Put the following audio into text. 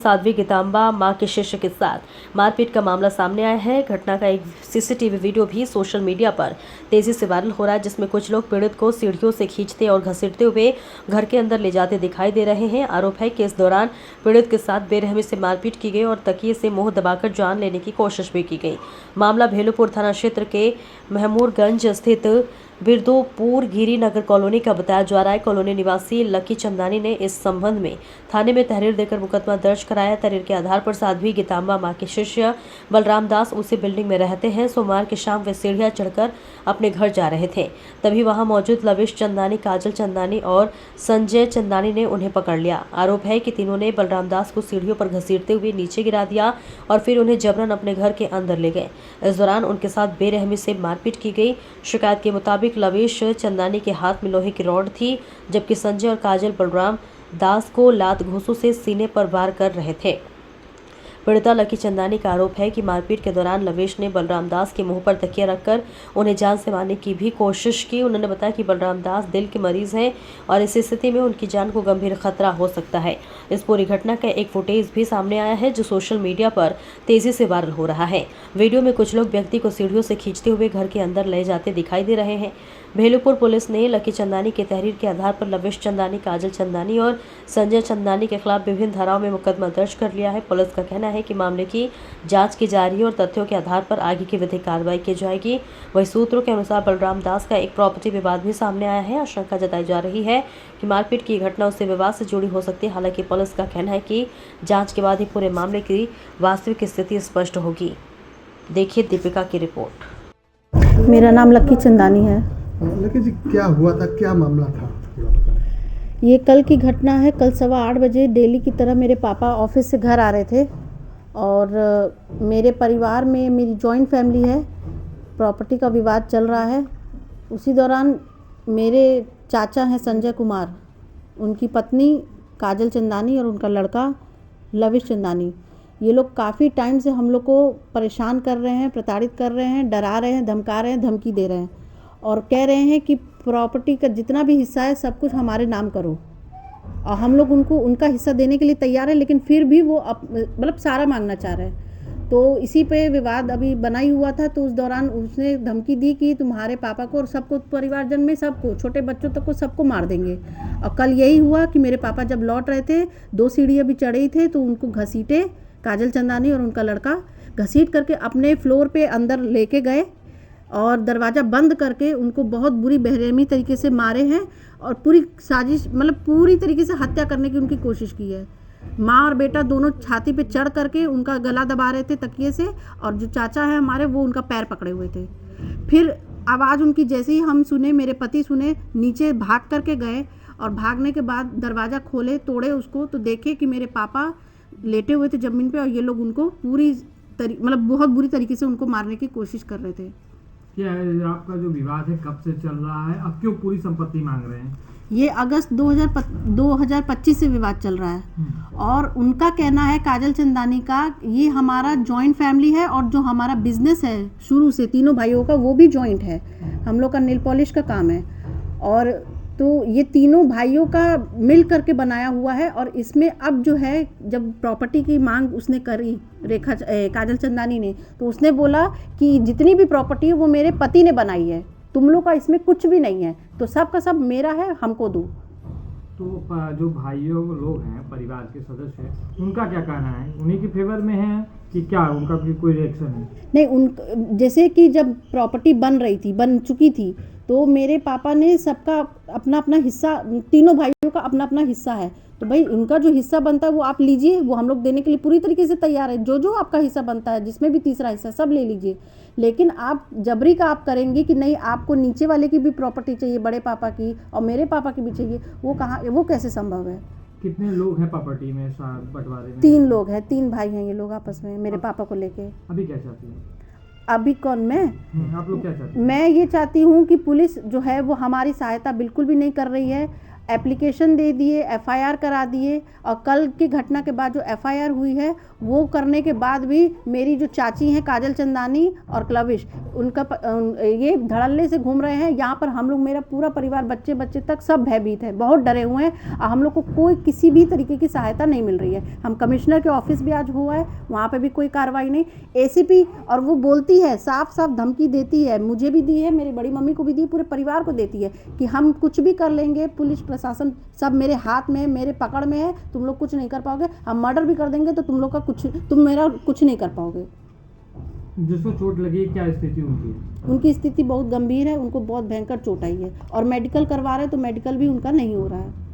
साध्वी गीतांबा मां के शिष्य के साथ मारपीट का मामला सामने आया है। घटना का एक सीसीटीवी वीडियो भी सोशल मीडिया पर तेजी से वायरल हो रहा है, जिसमें कुछ लोग पीड़ित को सीढ़ियों से खींचते और घसीटते हुए घर के अंदर ले जाते दिखाई दे रहे हैं। आरोप है कि इस दौरान पीड़ित के साथ बेरहमी से मारपीट की गई और तकिए से मुंह दबाकर जान लेने की कोशिश भी की गई। मामला भेलूपुर थाना क्षेत्र के महमूरगंज स्थित बिरदोपुर गिरी नगर कॉलोनी का बताया जा रहा है। कॉलोनी निवासी लकी चंदानी ने इस संबंध में थाने में तहरीर देकर मुकदमा दर्ज कराया। तहरीर के आधार पर साध्वी गीतांबा मां के शिष्य बलराम दास उसी बिल्डिंग में रहते हैं। सोमवार की शाम वे सीढ़ियां चढ़कर अपने घर जा रहे थे, तभी वहां मौजूद लविश चंदानी, काजल चंदानी और संजय चंदानी ने उन्हें पकड़ लिया। आरोप है कि तीनों ने बलराम दास को सीढ़ियों पर घसीटते हुए नीचे गिरा दिया और फिर उन्हें जबरन अपने घर के अंदर ले गए। इस दौरान उनके साथ बेरहमी से मारपीट की गई। शिकायत के मुताबिक लविश चंदानी के हाथ में लोहे की रॉड थी, जबकि संजय और काजल बलराम दास को लात घूंसों से सीने पर वार कर रहे थे। पीड़िता लकी चंदानी का आरोप है कि मारपीट के दौरान लवेश ने बलराम दास के मुंह पर तकिया रखकर उन्हें जान से मारने की भी कोशिश की। उन्होंने बताया कि बलराम दास दिल के मरीज हैं और इस स्थिति में उनकी जान को गंभीर खतरा हो सकता है। इस पूरी घटना का एक फुटेज भी सामने आया है, जो सोशल मीडिया पर तेजी से वायरल हो रहा है। वीडियो में कुछ लोग व्यक्ति को सीढ़ियों से खींचते हुए घर के अंदर ले जाते दिखाई दे रहे हैं। भेलूपुर पुलिस ने लकी चंदानी के तहरीर के आधार पर लविश चंदानी, काजल चंदानी और संजय चंदानी के खिलाफ विभिन्न धाराओं में मुकदमा दर्ज कर लिया है। पुलिस का कहना है कि मामले की जांच की जा रही है और तथ्यों के आधार पर आगे की विधिक कार्रवाई की जाएगी। वहीं सूत्रों के अनुसार बलराम दास का एक प्रॉपर्टी विवाद भी सामने आया है। आशंका जताई जा रही है कि मारपीट की घटना उससे विवाद से जुड़ी हो सकती है। हालांकि पुलिस का कहना है कि जाँच के बाद ही पूरे मामले की वास्तविक स्थिति स्पष्ट होगी। देखिए दीपिका की रिपोर्ट। मेरा नाम लकी चंदानी है। लकी जी, क्या हुआ था, क्या मामला था, थोड़ा बताएं। ये कल की घटना है। कल 8:15 बजे डेली की तरह मेरे पापा ऑफिस से घर आ रहे थे और मेरे परिवार में मेरी जॉइंट फैमिली है, प्रॉपर्टी का विवाद चल रहा है। उसी दौरान मेरे चाचा हैं संजय कुमार, उनकी पत्नी काजल चंदानी और उनका लड़का लविश चंदानी, ये लोग काफ़ी टाइम से हम लोग को परेशान कर रहे हैं, प्रताड़ित कर रहे हैं, डरा रहे हैं, धमका रहे हैं, धमकी दे रहे हैं और कह रहे हैं कि प्रॉपर्टी का जितना भी हिस्सा है सब कुछ हमारे नाम करो। और हम लोग उनको उनका हिस्सा देने के लिए तैयार है, लेकिन फिर भी वो मतलब सारा मांगना चाह रहे हैं। तो इसी पे विवाद अभी बना ही हुआ था। तो उस दौरान उसने धमकी दी कि तुम्हारे पापा को और सबको, परिवारजन में सबको, छोटे बच्चों तक को सबको मार देंगे। और कल यही हुआ कि मेरे पापा जब लौट रहे थे, 2 सीढ़ियाँ भी चढ़े थे, तो उनको घसीटे, काजल चंदानी और उनका लड़का घसीट करके अपने फ्लोर पे अंदर लेके गए और दरवाज़ा बंद करके उनको बहुत बुरी बेरहमी तरीके से मारे हैं और पूरी साजिश, मतलब पूरी तरीके से हत्या करने की उनकी कोशिश की है। माँ और बेटा दोनों छाती पे चढ़ करके उनका गला दबा रहे थे तकिए से, और जो चाचा है हमारे, वो उनका पैर पकड़े हुए थे। फिर आवाज़ उनकी जैसे ही हम सुने, मेरे पति सुने, नीचे भाग करके गए और भागने के बाद दरवाज़ा खोले, तोड़े उसको, तो देखे कि मेरे पापा लेटे हुए थे ज़मीन पे और ये लोग उनको मतलब बहुत बुरी तरीके से उनको मारने की कोशिश कर रहे थे। क्या आपका जो विवाद है कब से चल रहा है, अब क्यों पूरी संपत्ति मांग रहे हैं? ये अगस्त 2025 से विवाद चल रहा है और उनका कहना है, काजल चंदानी का, ये हमारा जॉइंट फैमिली है और जो हमारा बिजनेस है शुरू से तीनों भाइयों का, वो भी जॉइंट है। हम लोग का नेल पॉलिश का काम है और तो ये तीनों भाइयों का मिल करके बनाया हुआ है। और इसमें अब जो है, जब प्रॉपर्टी की मांग उसने करी काजल चंदानी ने, तो उसने बोला कि जितनी भी प्रॉपर्टी है वो मेरे पति ने बनाई है, तुम लोग का इसमें कुछ भी नहीं है, तो सब का सब मेरा है, हमको दो। तो जो भाइयों लोग हैं, परिवार के सदस्य हैं, उनका क्या कहना है? उन्हीं के फेवर में है कि क्या उनका भी कोई रिएक्शन है? नहीं, जैसे कि जब प्रॉपर्टी बन चुकी थी, तो मेरे पापा ने सबका अपना अपना हिस्सा, तीनों भाइयों का अपना अपना हिस्सा है, तो भाई उनका जो हिस्सा बनता है वो आप लीजिए, वो हम लोग देने के लिए पूरी तरीके से तैयार है। जो आपका हिस्सा बनता है, जिसमें भी तीसरा हिस्सा, सब ले लीजिए। लेकिन आप जबरी का आप करेंगे कि नहीं, आपको नीचे वाले की भी प्रॉपर्टी चाहिए, बड़े पापा की और मेरे पापा की भी चाहिए, वो कैसे संभव है? कितने लोग हैं प्रॉपर्टी में, बंटवारे में? 3 लोग हैं, 3 भाई हैं ये लोग आपस में, मेरे पापा को लेके। अभी क्या चाहती हैं? अभी कौन, मैं? आप लोग क्या चाहते हैं? मैं ये चाहती हूँ कि पुलिस जो है वो हमारी सहायता बिल्कुल भी नहीं कर रही है। एप्लीकेशन दे दिए, एफआईआर करा दिए, और कल की घटना के बाद जो एफआईआर हुई है वो करने के बाद भी मेरी जो चाची हैं काजल चंदानी और क्लविश, उनका ये धड़ल्ले से घूम रहे हैं यहाँ पर। हम लोग, मेरा पूरा परिवार, बच्चे बच्चे तक सब भयभीत है, बहुत डरे हुए हैं। हम लोग को कोई किसी भी तरीके की सहायता नहीं मिल रही है। हम कमिश्नर के ऑफिस भी आज हुआ है, वहाँ पे भी कोई कार्रवाई नहीं। एसीपी, और वो बोलती है, साफ साफ धमकी देती है, मुझे भी दी है, मेरी बड़ी मम्मी को भी दी, पूरे परिवार को देती है कि हम कुछ भी कर लेंगे, पुलिस प्रशासन सब मेरे हाथ में, मेरे पकड़ में है, तुम लोग कुछ नहीं कर पाओगे। हम मर्डर भी कर देंगे तो तुम मेरा कुछ नहीं कर पाओगे। जिसको चोट लगी, क्या स्थिति उनकी? उनकी स्थिति बहुत गंभीर है, उनको बहुत भयंकर चोट आई है, और मेडिकल करवा रहे तो मेडिकल भी उनका नहीं हो रहा है।